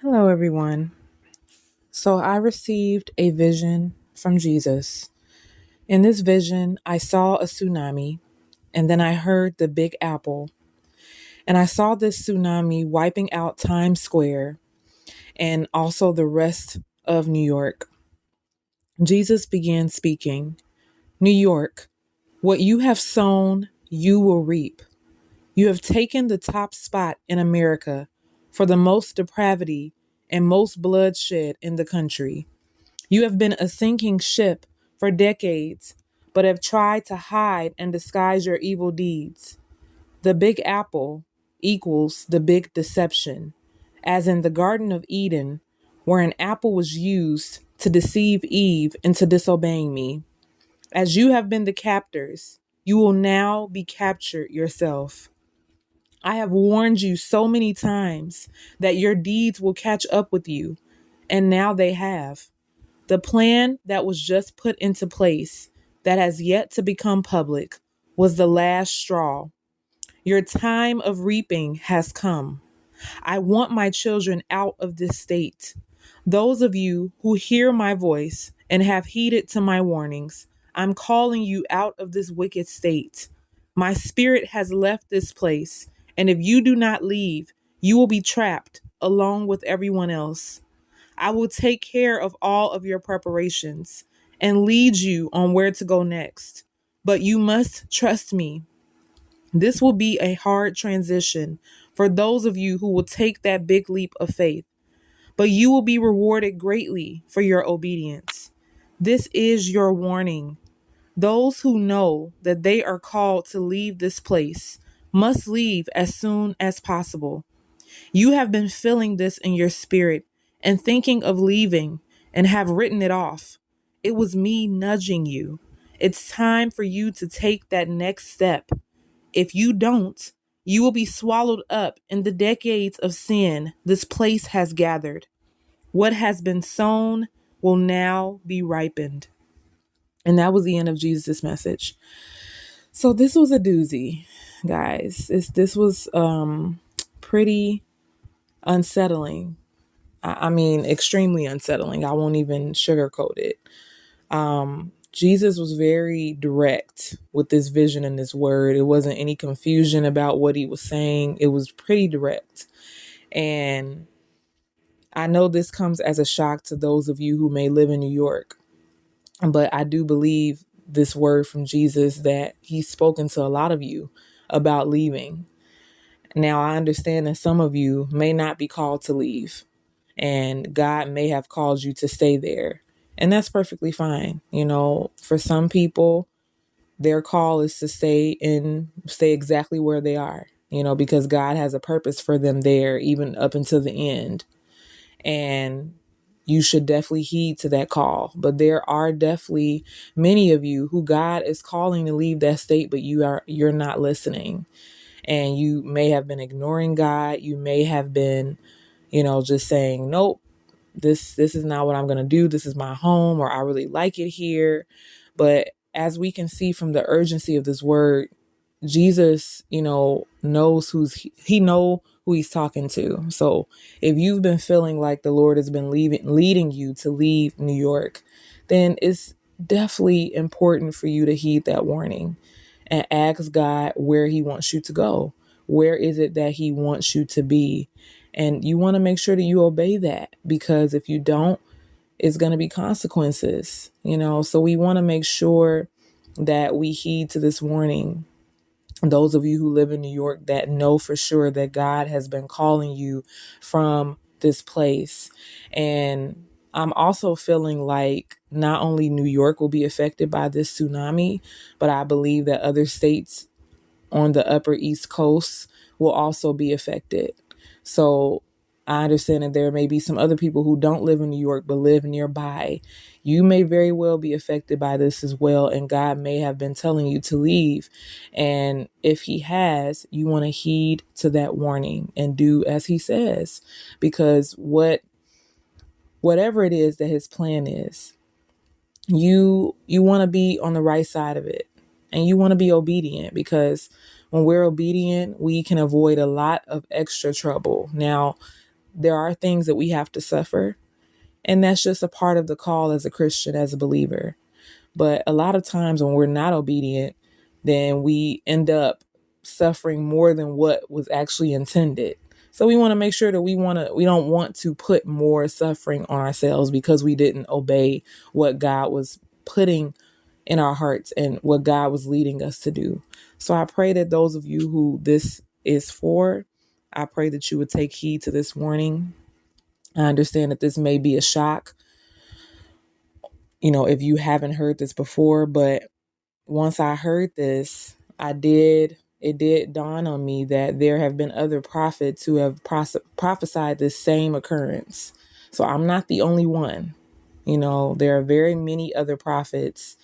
Hello, everyone. So, I received a vision from Jesus. In this vision, I saw a tsunami, and then I heard the Big Apple. And I saw this tsunami wiping out Times Square and also the rest of New York. Jesus began speaking. New York, what you have sown, you will reap. You have taken the top spot in America for the most depravity and most bloodshed in the country. You have been a sinking ship for decades, but have tried to hide and disguise your evil deeds. The Big Apple equals the big deception, as in the Garden of Eden, where an apple was used to deceive Eve into disobeying me. As you have been the captors, you will now be captured yourself. I have warned you so many times that your deeds will catch up with you, and now they have. The plan that was just put into place, that has yet to become public, was the last straw. Your time of reaping has come. I want my children out of this state. Those of you who hear my voice and have heeded to my warnings, I'm calling you out of this wicked state. My spirit has left this place, and if you do not leave, you will be trapped along with everyone else. I will take care of all of your preparations and lead you on where to go next. But you must trust me. This will be a hard transition for those of you who will take that big leap of faith, but you will be rewarded greatly for your obedience. This is your warning. Those who know that they are called to leave this place must leave as soon as possible. You have been feeling this in your spirit and thinking of leaving and have written it off. It was me nudging you. It's time for you to take that next step. If you don't, you will be swallowed up in the decades of sin this place has gathered. What has been sown will now be ripened. And that was the end of Jesus' message. So this was a doozy, guys. This was pretty unsettling. I mean, extremely unsettling. I won't even sugarcoat it. Jesus was very direct with this vision and this word. It wasn't any confusion about what he was saying. It was pretty direct. And I know this comes as a shock to those of you who may live in New York, but I do believe this word from Jesus that he's spoken to a lot of you about leaving. Now, I understand that some of you may not be called to leave, and God may have called you to stay there. And that's perfectly fine. You know, for some people, their call is to stay exactly where they are, because God has a purpose for them there, even up until the end. And you should definitely heed to that call. But there are definitely many of you who God is calling to leave that state, but you're not listening. And you may have been ignoring God. You may have been, just saying, nope, this is not what I'm going to do. This is my home, or I really like it here. But as we can see from the urgency of this word, Jesus, knows he know who he's talking to. So if you've been feeling like the Lord has been leading you to leave New York, then it's definitely important for you to heed that warning and ask God where he wants you to go. Where is it that he wants you to be? And you want to make sure that you obey that, because if you don't, it's going to be consequences, So we want to make sure that we heed to this warning. Those of you who live in New York that know for sure that God has been calling you from this place. And I'm also feeling like not only New York will be affected by this tsunami, but I believe that other states on the upper East Coast will also be affected. So I understand that there may be some other people who don't live in New York but live nearby. You may very well be affected by this as well, and God may have been telling you to leave. And if he has, you want to heed to that warning and do as he says, because whatever it is that his plan is, you want to be on the right side of it, and you want to be obedient, because when we're obedient, we can avoid a lot of extra trouble. Now, there are things that we have to suffer. And that's just a part of the call as a Christian, as a believer. But a lot of times when we're not obedient, then we end up suffering more than what was actually intended. So we want to make sure that we don't want to put more suffering on ourselves because we didn't obey what God was putting in our hearts and what God was leading us to do. So I pray that those of you who this is for, I pray that you would take heed to this warning. I understand that this may be a shock, if you haven't heard this before, but once I heard this, it did dawn on me that there have been other prophets who have prophesied this same occurrence. So I'm not the only one. There are very many other prophets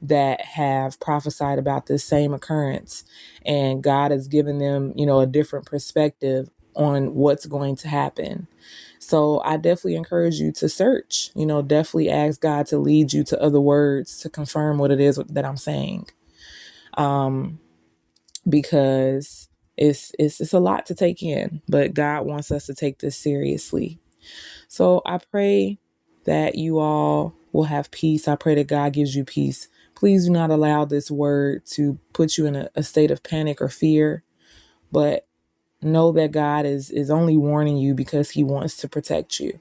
that have prophesied about this same occurrence, and God has given them, a different perspective on what's going to happen. So I definitely encourage you to search, definitely ask God to lead you to other words to confirm what it is that I'm saying. Because it's a lot to take in, but God wants us to take this seriously. So I pray that you all will have peace. I pray that God gives you peace. Please do not allow this word to put you in a state of panic or fear, but know that God is only warning you because he wants to protect you.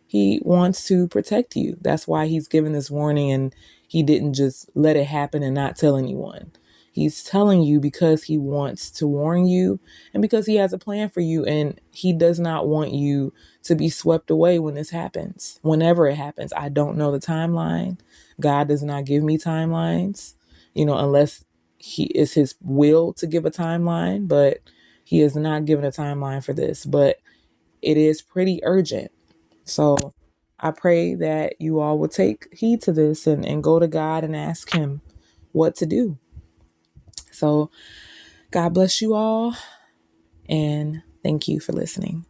He wants to protect you. That's why he's given this warning, and he didn't just let it happen and not tell anyone. He's telling you because he wants to warn you and because he has a plan for you, and he does not want you to be swept away when this happens, whenever it happens. I don't know the timeline. God does not give me timelines, unless he is his will to give a timeline, but he has not given a timeline for this, but it is pretty urgent. So I pray that you all will take heed to this and go to God and ask him what to do. So God bless you all, and thank you for listening.